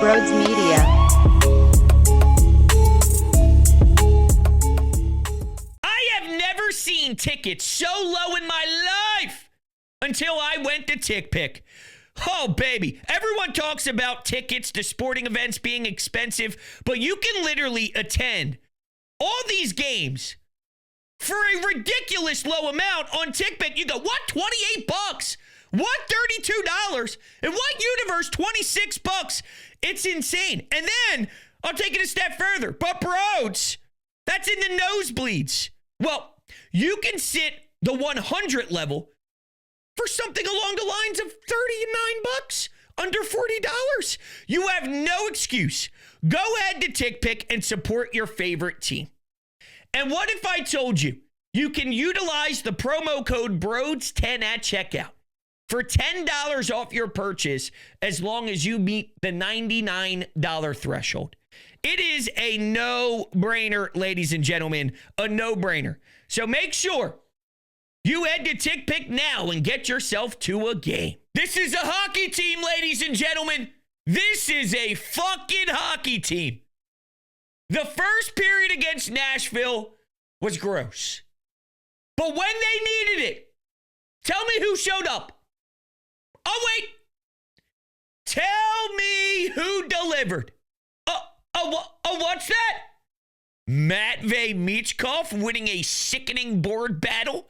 Brodes Media. I have never seen tickets so low in my life until I went to TickPick. Oh, baby. Everyone talks about tickets to sporting events being expensive, but you can literally attend all these games for a ridiculous low amount on TickPick. You go, what? $28? What? $32? In what universe? $26? It's insane. And then I'll take it a step further. But Brodes, that's in the nosebleeds. Well, you can sit the 100 level for something along the lines of $39, under $40. You have no excuse. Go ahead to TickPick and support your favorite team. And what if I told you you can utilize the promo code BRODES10 at checkout for $10 off your purchase as long as you meet the $99 threshold? It is a no-brainer, ladies and gentlemen, a no-brainer. So make sure you head to TickPick now and get yourself to a game. This is a hockey team, ladies and gentlemen. This is a fucking hockey team. The first period against Nashville was gross. But when they needed it, tell me who showed up. Oh, wait. Tell me who delivered. What's that? Matvei Michkov winning a sickening board battle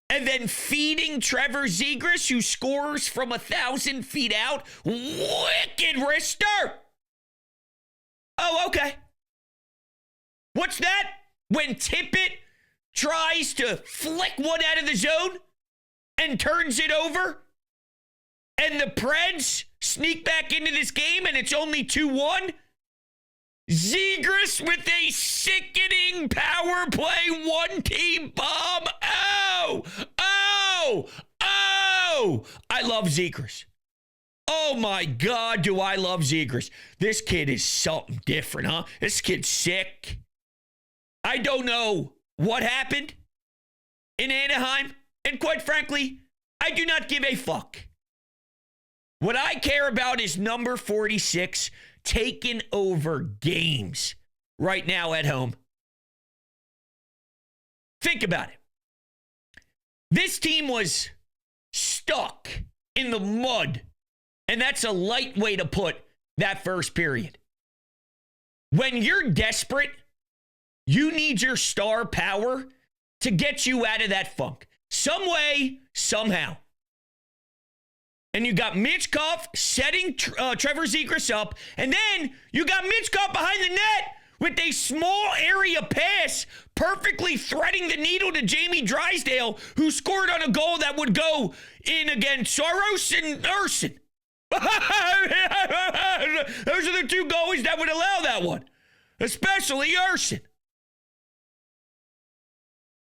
and then feeding Trevor Zegras, who scores from 1,000 feet out. Wicked wrister. Oh, okay. What's that? When Tippett tries to flick one out of the zone and turns it over, and the Preds sneak back into this game, and it's only 2-1? Zegras with a sickening power play one-team bomb. Oh! I love Zegras. Oh, my God, do I love Zegras. This kid is something different, huh? This kid's sick. I don't know what happened in Anaheim, and quite frankly, I do not give a fuck. What I care about is number 46 taking over games right now at home. Think about it. This team was stuck in the mud, and that's a light way to put that first period. When you're desperate, you need your star power to get you out of that funk. Some way, somehow. And you got Michkov setting Trevor Zegras up. And then you got Michkov behind the net with a small area pass, perfectly threading the needle to Jamie Drysdale, who scored on a goal that would go in against Soros and Urson. Those are the two goalies that would allow that one, especially Urson.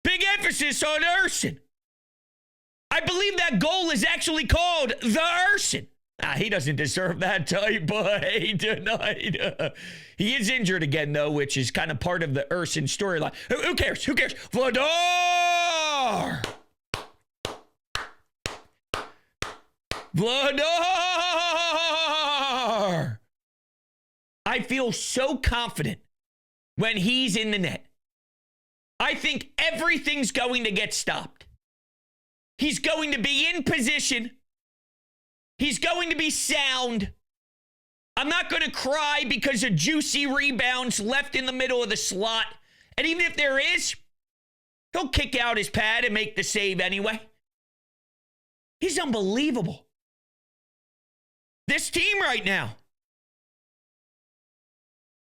Big emphasis on Urson. I believe that goal is actually called the Urson. He doesn't deserve that type play tonight. He is injured again, though, which is kind of part of the Urson storyline. Who cares? Who cares? Vladar! I feel so confident when he's in the net. I think everything's going to get stopped. He's going to be in position. He's going to be sound. I'm not going to cry because of juicy rebounds left in the middle of the slot. And even if there is, he'll kick out his pad and make the save anyway. He's unbelievable. This team right now,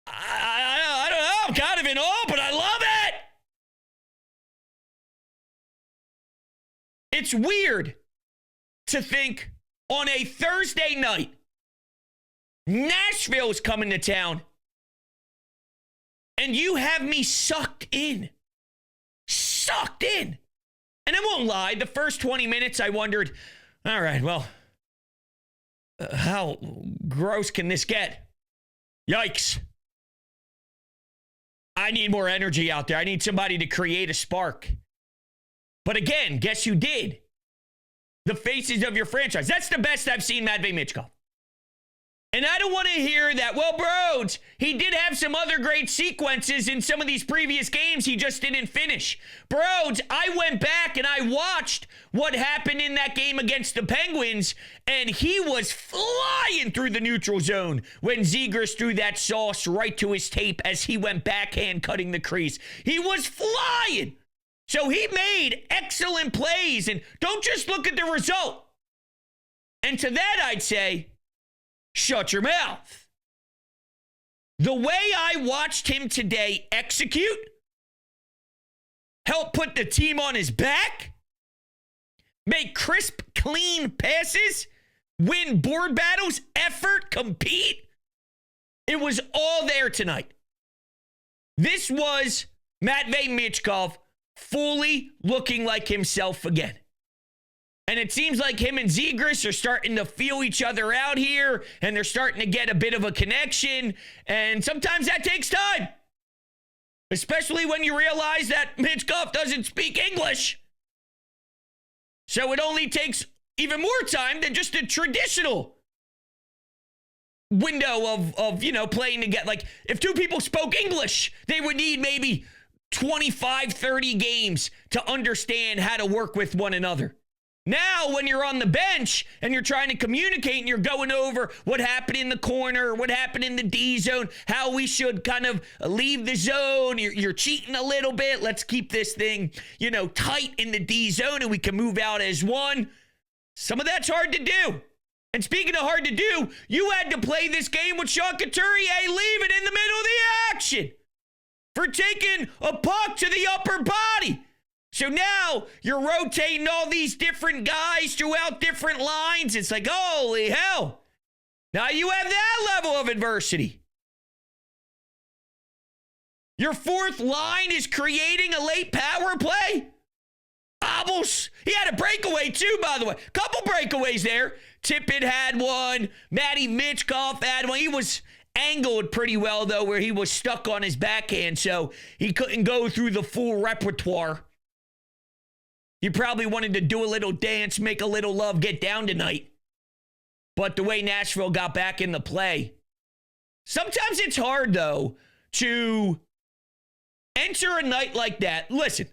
I don't know, I'm kind of in awe, but I love it. It's weird to think on a Thursday night, Nashville's coming to town, and you have me sucked in. And I won't lie, the first 20 minutes I wondered, all right, well, how gross can this get? Yikes. I need more energy out there. I need somebody to create a spark. But again, guess who did? The faces of your franchise. That's the best I've seen Matvei Michkov. And I don't want to hear that, well, Brodes, he did have some other great sequences in some of these previous games. He just didn't finish. Brodes, I went back and I watched what happened in that game against the Penguins, and he was flying through the neutral zone when Zegras threw that sauce right to his tape as he went backhand cutting the crease. He was flying. So he made excellent plays, and don't just look at the result. And to that, I'd say, shut your mouth. The way I watched him today execute, help put the team on his back, make crisp, clean passes, win board battles, effort, compete, it was all there tonight. This was Matvei Michkov fully looking like himself again. And it seems like him and Zegras are starting to feel each other out here, and they're starting to get a bit of a connection, and sometimes that takes time, especially when you realize that Michkov doesn't speak English. So it only takes even more time than just a traditional window of playing together. Like, if two people spoke English, they would need maybe 25, 30 games to understand how to work with one another. Now, when you're on the bench and you're trying to communicate and you're going over what happened in the corner, what happened in the D zone, how we should kind of leave the zone, you're cheating a little bit. Let's keep this thing, tight in the D zone and we can move out as one. Some of that's hard to do. And speaking of hard to do, you had to play this game with Sean Couturier leaving in the middle of the action for taking a puck to the upper body. So now you're rotating all these different guys throughout different lines. It's like, holy hell. Now you have that level of adversity. Your fourth line is creating a late power play. Abels, he had a breakaway too, by the way. Couple breakaways there. Tippett had one. Matty Michkov had one. He was angled pretty well, though, where he was stuck on his backhand, so he couldn't go through the full repertoire. He probably wanted to do a little dance, make a little love, get down tonight. But the way Nashville got back in the play, sometimes it's hard, though, to enter a night like that. Listen,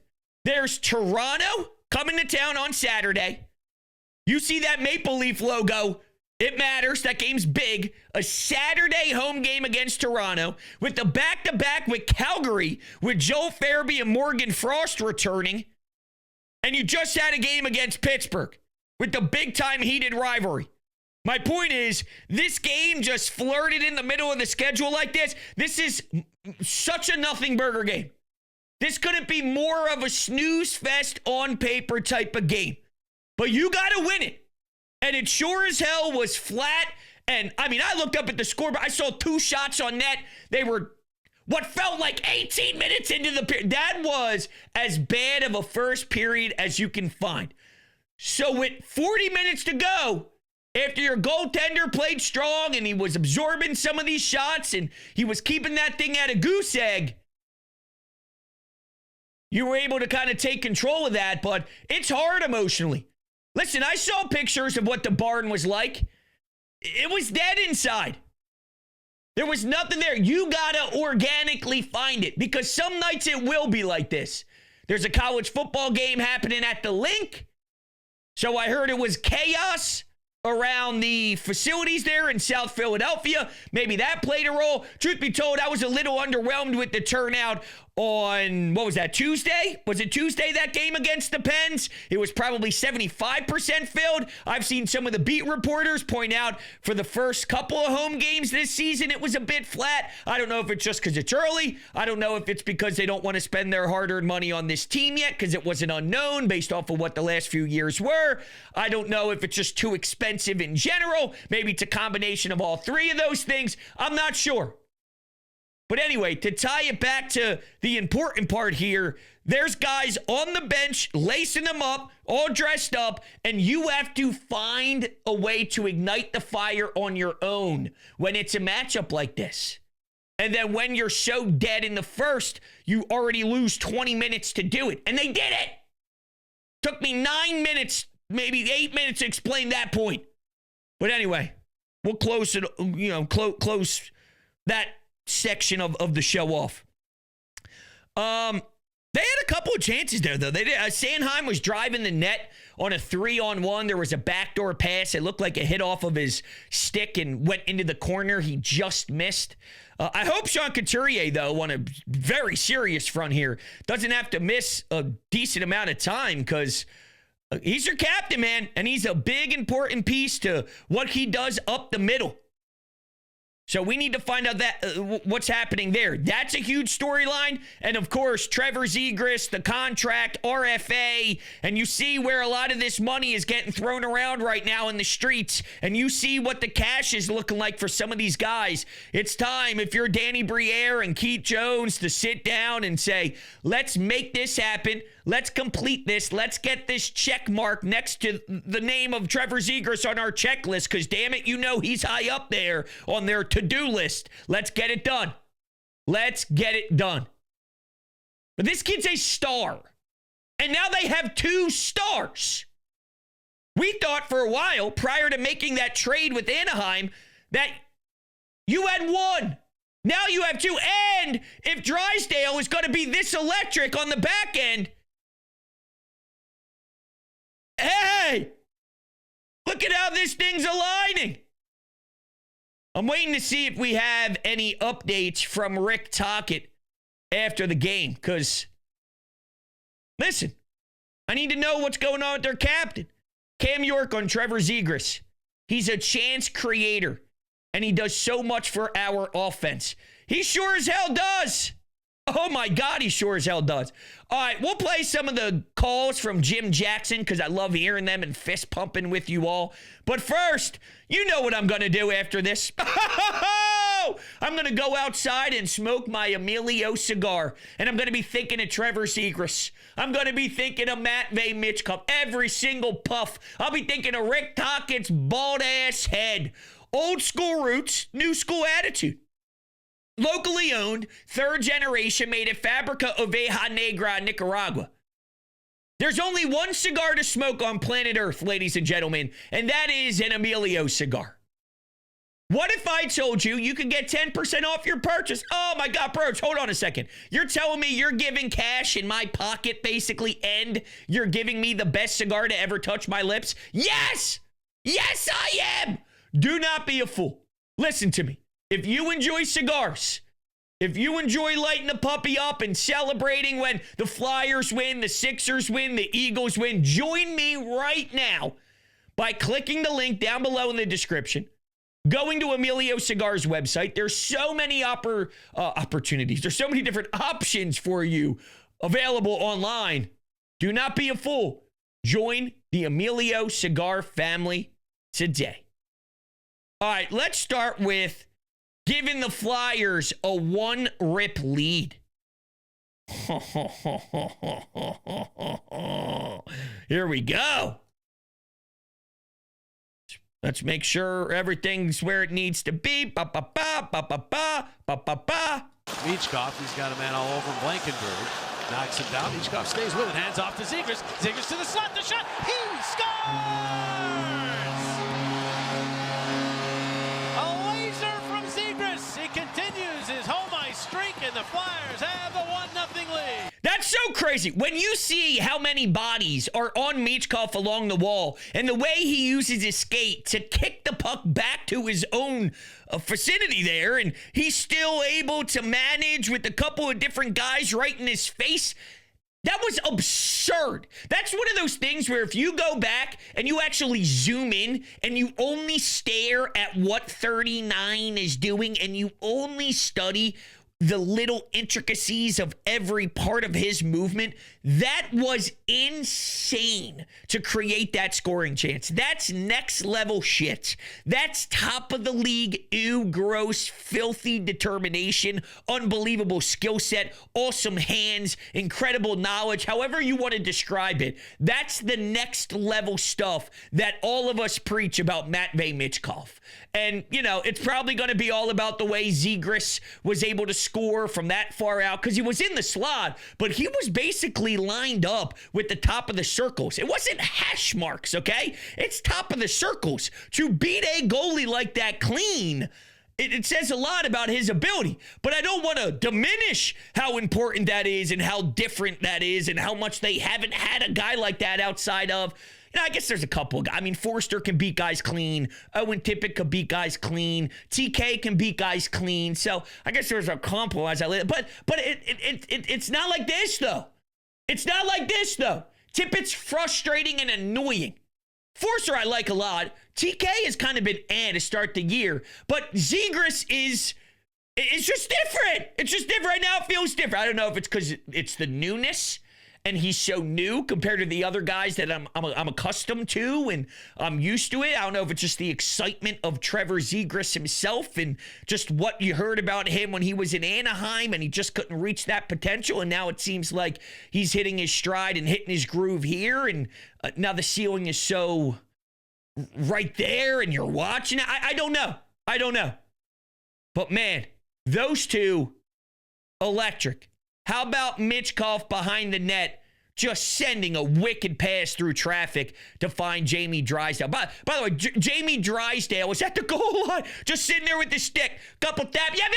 there's Toronto coming to town on Saturday. You see that Maple Leaf logo. It matters. That game's big. A Saturday home game against Toronto with the back-to-back with Calgary with Joel Farabee and Morgan Frost returning. And you just had a game against Pittsburgh with the big-time heated rivalry. My point is, this game just flirted in the middle of the schedule like this. This is such a nothing burger game. This couldn't be more of a snooze fest on paper type of game. But you got to win it. And it sure as hell was flat. And, I looked up at the scoreboard. I saw 2 shots on net. They were what felt like 18 minutes into the period. That was as bad of a first period as you can find. So with 40 minutes to go, after your goaltender played strong and he was absorbing some of these shots and he was keeping that thing at a goose egg, you were able to kind of take control of that, but it's hard emotionally. Listen, I saw pictures of what the barn was like. It was dead inside. There was nothing there. You got to organically find it because some nights it will be like this. There's a college football game happening at the Link. So I heard it was chaos around the facilities there in South Philadelphia. Maybe that played a role. Truth be told, I was a little underwhelmed with the turnout on, Tuesday? Was it Tuesday, that game against the Pens? It was probably 75% filled. I've seen some of the beat reporters point out for the first couple of home games this season, it was a bit flat. I don't know if it's just because it's early. I don't know if it's because they don't want to spend their hard-earned money on this team yet because it was an unknown based off of what the last few years were. I don't know if it's just too expensive in general. Maybe it's a combination of all three of those things. I'm not sure. But anyway, to tie it back to the important part here, there's guys on the bench lacing them up, all dressed up, and you have to find a way to ignite the fire on your own when it's a matchup like this. And then when you're so dead in the first, you already lose 20 minutes to do it. And they did it. Took me 9 minutes, maybe 8 minutes to explain that point. But anyway, we'll close it, close that section of the show off. They had a couple of chances there, though. They did. Sanheim was driving the net on a 3-on-1. There was a backdoor pass. It looked like a hit off of his stick and went into the corner. He just missed. I hope Sean Couturier, though, on a very serious front here, doesn't have to miss a decent amount of time because he's your captain, man, and he's a big, important piece to what he does up the middle. So we need to find out that what's happening there. That's a huge storyline. And, of course, Trevor Zegras, the contract, RFA, and you see where a lot of this money is getting thrown around right now in the streets, and you see what the cash is looking like for some of these guys. It's time, if you're Danny Briere and Keith Jones, to sit down and say, let's make this happen. Let's complete this. Let's get this check mark next to the name of Trevor Zegras on our checklist because, damn it, he's high up there on their to-do list. Let's get it done. Let's get it done. But this kid's a star. And now they have 2 stars. We thought for a while, prior to making that trade with Anaheim, that you had 1. Now you have 2. And if Drysdale is going to be this electric on the back end, hey, look at how this thing's aligning. I'm waiting to see if we have any updates from Rick Tocchet after the game. Because, listen, I need to know what's going on with their captain. Cam York on Trevor Zegras. He's a chance creator. And he does so much for our offense. He sure as hell does. Oh, my God, he sure as hell does. All right, we'll play some of the calls from Jim Jackson because I love hearing them and fist pumping with you all. But first, you know what I'm going to do after this. I'm going to go outside and smoke my Amelio cigar. And I'm going to be thinking of Trevor Zegras. I'm going to be thinking of Matvei Michkov. Every single puff. I'll be thinking of Rick Tocchet's bald-ass head. Old school roots, new school attitude. Locally owned, 3rd generation, made at Fabrica Oveja Negra, Nicaragua. There's only one cigar to smoke on planet Earth, ladies and gentlemen, and that is an Amelio cigar. What if I told you you could get 10% off your purchase? Oh my God, Brodes, hold on a second. You're telling me you're giving cash in my pocket, basically, and you're giving me the best cigar to ever touch my lips? Yes! Yes, I am! Do not be a fool. Listen to me. If you enjoy cigars, if you enjoy lighting the puppy up and celebrating when the Flyers win, the Sixers win, the Eagles win, join me right now by clicking the link down below in the description, going to Amelio Cigar's website. There's so many opportunities. There's so many different options for you available online. Do not be a fool. Join the Amelio Cigar family today. All right, let's start with giving the Flyers a 1-rip lead. Here we go. Let's make sure everything's where it needs to be. Ba-ba-ba, ba-ba-ba, ba-ba-ba. Michkov, he's got a man all over Blankenberg. Knocks him down. Michkov stays with it. Hands off to Zegras. Zegras to the slot. The shot. He scores! A laser from Zegras. He continues his home ice streak, and the Flyers have a 1-0 lead. That's so crazy. When you see how many bodies are on Michkov along the wall and the way he uses his skate to kick the puck back to his own vicinity there, and he's still able to manage with a couple of different guys right in his face, that was absurd. That's one of those things where if you go back and you actually zoom in and you only stare at what 39 is doing and you only study the little intricacies of every part of his movement, that was insane to create that scoring chance. That's next level shit. That's top of the league, ew, gross, filthy determination, unbelievable skill set, awesome hands, incredible knowledge, however you want to describe it. That's the next level stuff that all of us preach about Matvei Michkov. And, you know, it's probably going to be all about the way Zegras was able to score score from that far out because he was in the slot, but he was basically lined up with the top of the circles. It wasn't hash marks, okay? It's top of the circles. To beat a goalie like that clean, it says a lot about his ability, but I don't want to diminish how important that is and how different that is and how much they haven't had a guy like that outside of, I guess there's a couple. I mean, Forster can beat guys clean. Owen Tippett can beat guys clean. TK can beat guys clean. So I guess there's a couple as I live. But it's not like this, though. It's not like this, though. Tippett's frustrating and annoying. Forster I like a lot. TK has kind of been to start the year. But Zegras it's just different. It's just different. Right now it feels different. I don't know if it's because it's the newness and he's so new compared to the other guys that I'm accustomed to and I'm used to it. I don't know if it's just the excitement of Trevor Zegras himself and just what you heard about him when he was in Anaheim and he just couldn't reach that potential. And now it seems like he's hitting his stride and hitting his groove here. And now the ceiling is so right there and you're watching it. I don't know. I don't know. But man, those two, electric. How about Michkov behind the net, just sending a wicked pass through traffic to find Jamie Drysdale. By the way, Jamie Drysdale was at the goal line, just sitting there with the stick. Couple tap, yep,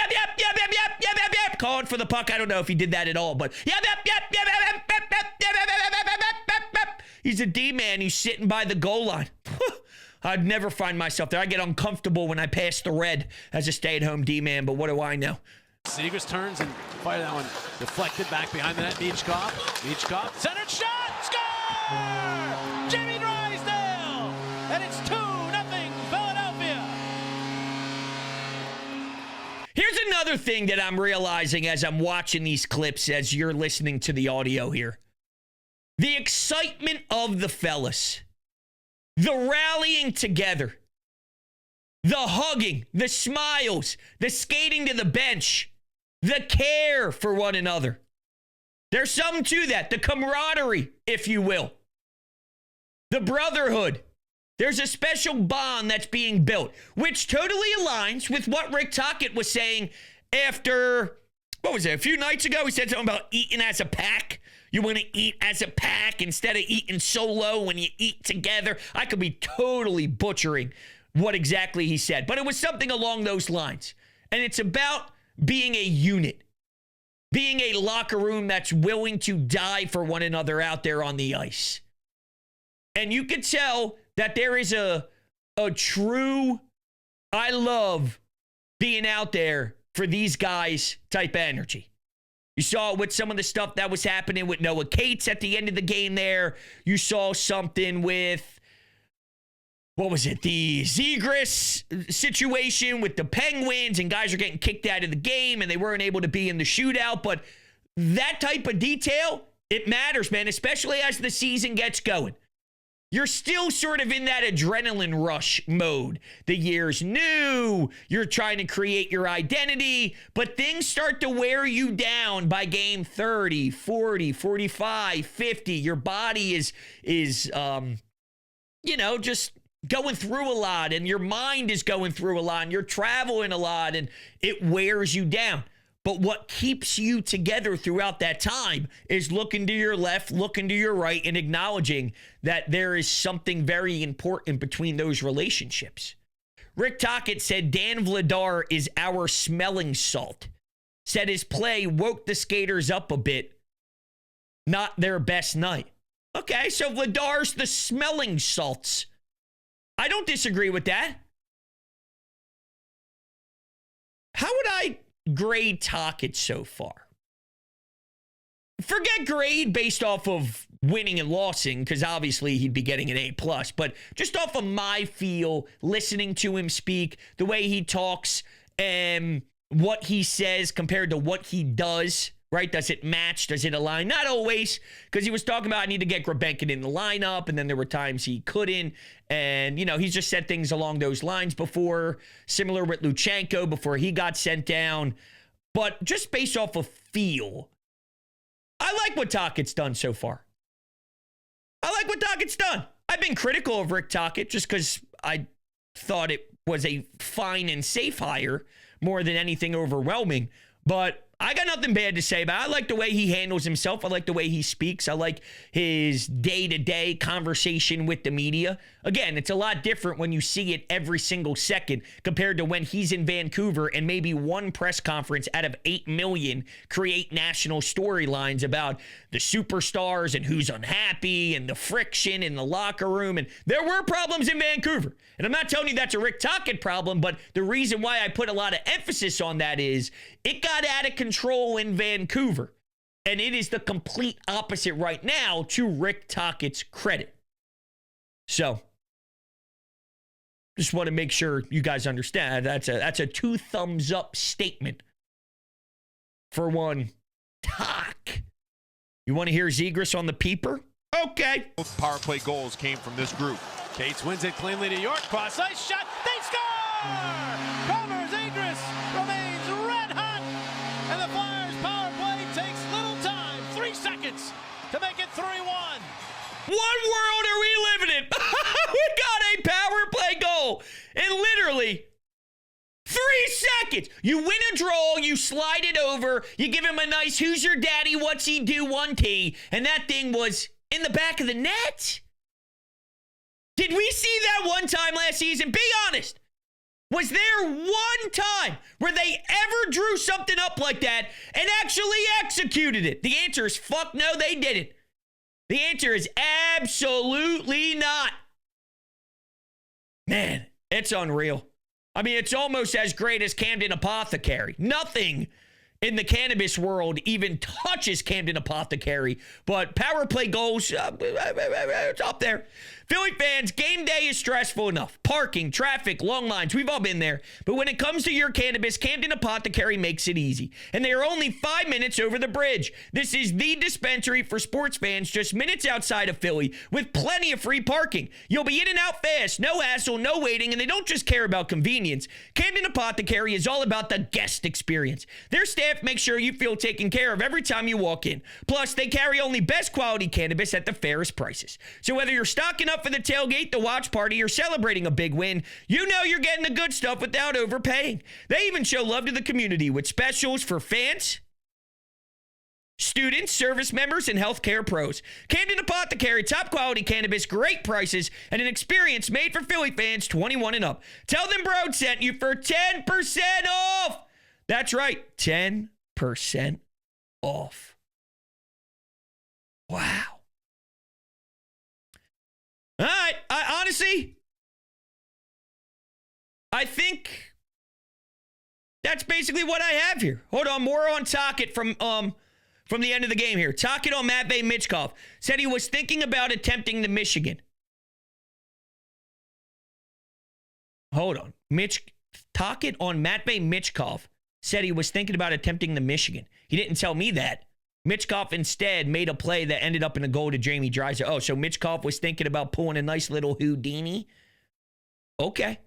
calling for the puck. I don't know if he did that at all, but yep. He's a D-man. He's sitting by the goal line. I'd never find myself there. I get uncomfortable when I pass the red as a stay-at-home D-man, but what do I know? Zegras turns and fire that one. Deflected back behind the net. Michkov, centered shot, score! Jamie Drysdale! And it's 2-0 Philadelphia. Here's another thing that I'm realizing as I'm watching these clips, as you're listening to the audio here. The excitement of the fellas. The rallying together. The hugging, the smiles, the skating to the bench, the care for one another. There's something to that. The camaraderie, if you will. The brotherhood. There's a special bond that's being built, which totally aligns with what Rick Tocchet was saying after, what was it, a few nights ago? He said something about eating as a pack. You want to eat as a pack instead of eating solo when you eat together. I could be totally butchering what exactly he said, but it was something along those lines. And it's about being a unit, being a locker room that's willing to die for one another out there on the ice. And you could tell that there is a true, I love being out there for these guys type of energy. You saw it with some of the stuff that was happening with Noah Cates at the end of the game there. You saw something with, what was it? The Zegras situation with the Penguins and guys are getting kicked out of the game and they weren't able to be in the shootout. But that type of detail, it matters, man, especially as the season gets going. You're still sort of in that adrenaline rush mode. The year's new. You're trying to create your identity, but things start to wear you down by game 30, 40, 45, 50. Your body is just going through a lot and your mind is going through a lot and you're traveling a lot and it wears you down. But what keeps you together throughout that time is looking to your left, looking to your right, and acknowledging that there is something very important between those relationships. Rick Tocchet said Dan Vladar is our smelling salt. Said his play woke the skaters up a bit. Not their best night. Okay, so Vladar's the smelling salts. I don't disagree with that. How would I grade Tocchet so far? Forget grade based off of winning and losing, because obviously he'd be getting an A+, but just off of my feel, listening to him speak, the way he talks, and what he says compared to what he does, right? Does it match? Does it align? Not always, because he was talking about I need to get Grebenkin in the lineup, and then there were times he couldn't. And, he's just said things along those lines before, similar with Luchenko before he got sent down. But just based off of feel, I like what Tocchet's done so far. I like what Tocchet's done. I've been critical of Rick Tocchet just because I thought it was a fine and safe hire more than anything overwhelming. But I got nothing bad to say about it. I like the way he handles himself. I like the way he speaks. I like his day-to-day conversation with the media. Again, it's a lot different when you see it every single second compared to when he's in Vancouver and maybe one press conference out of 8 million create national storylines about the superstars and who's unhappy and the friction in the locker room. And there were problems in Vancouver. And I'm not telling you that's a Rick Tocchet problem, but the reason why I put a lot of emphasis on that is it got out of control in Vancouver. And it is the complete opposite right now, to Rick Tocchet's credit. So, just want to make sure you guys understand that's a 2 thumbs up statement for one Tock. You want to hear Zegras on the peeper? Okay. Both power play goals came from this group. Cates wins it cleanly to York. Cross ice shot. They score! Trevor Zegras remains red hot. And the Flyers power play takes little time. 3 seconds to make it 3-1. What world are we living in? We got a power play goal in literally 3 seconds. You win a draw, you slide it over, you give him a nice who's your daddy, what's he do, 1T, and that thing was in the back of the net. Did we see that one time last season? Be honest. Was there one time where they ever drew something up like that and actually executed it? The answer is fuck no, they didn't. The answer is absolutely not. Man, it's unreal. I mean, it's almost as great as Camden Apothecary. Nothing in the cannabis world even touches Camden Apothecary, but power play goals, it's up there. Philly fans, game day is stressful enough. Parking, traffic, long lines, we've all been there. But when it comes to your cannabis, Camden Apothecary makes it easy. And they are only 5 minutes over the bridge. This is the dispensary for sports fans just minutes outside of Philly with plenty of free parking. You'll be in and out fast, no hassle, no waiting, and they don't just care about convenience. Camden Apothecary is all about the guest experience. Their staff makes sure you feel taken care of every time you walk in. Plus, they carry only best quality cannabis at the fairest prices. So whether you're stocking up for the tailgate, the watch party, or celebrating a big win, you know you're getting the good stuff without overpaying. They even show love to the community with specials for fans, students, service members, and healthcare pros. Camden Apothecary, top quality cannabis, great prices, and an experience made for Philly fans 21 and up. Tell them Brodes sent you for 10% off. That's right, 10% off. Wow. All right, honestly, I think that's basically what I have here. Hold on, more on Tocchet from the end of the game here. Tocchet on Matvei Michkov said he was thinking about attempting the Michigan. Hold on. Tocchet on Matvei Michkov said he was thinking about attempting the Michigan. He didn't tell me that. Michkov instead made a play that ended up in a goal to Jamie Drysdale. Oh, so Michkov was thinking about pulling a nice little Houdini? Okay.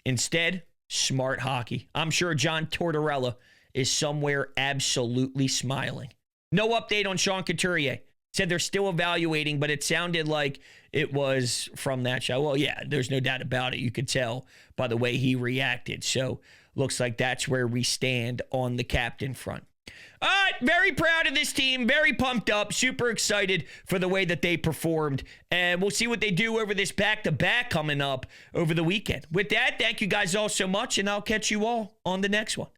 Instead, smart hockey. I'm sure John Tortorella is somewhere absolutely smiling. No update on Sean Couturier. Said they're still evaluating, but it sounded like it was from that show. Well, yeah, there's no doubt about it. You could tell by the way he reacted. So, looks like that's where we stand on the captain front. All right, very proud of this team. Very pumped up. Super excited for the way that they performed. And we'll see what they do over this back-to-back coming up over the weekend. With that, thank you guys all so much, and I'll catch you all on the next one.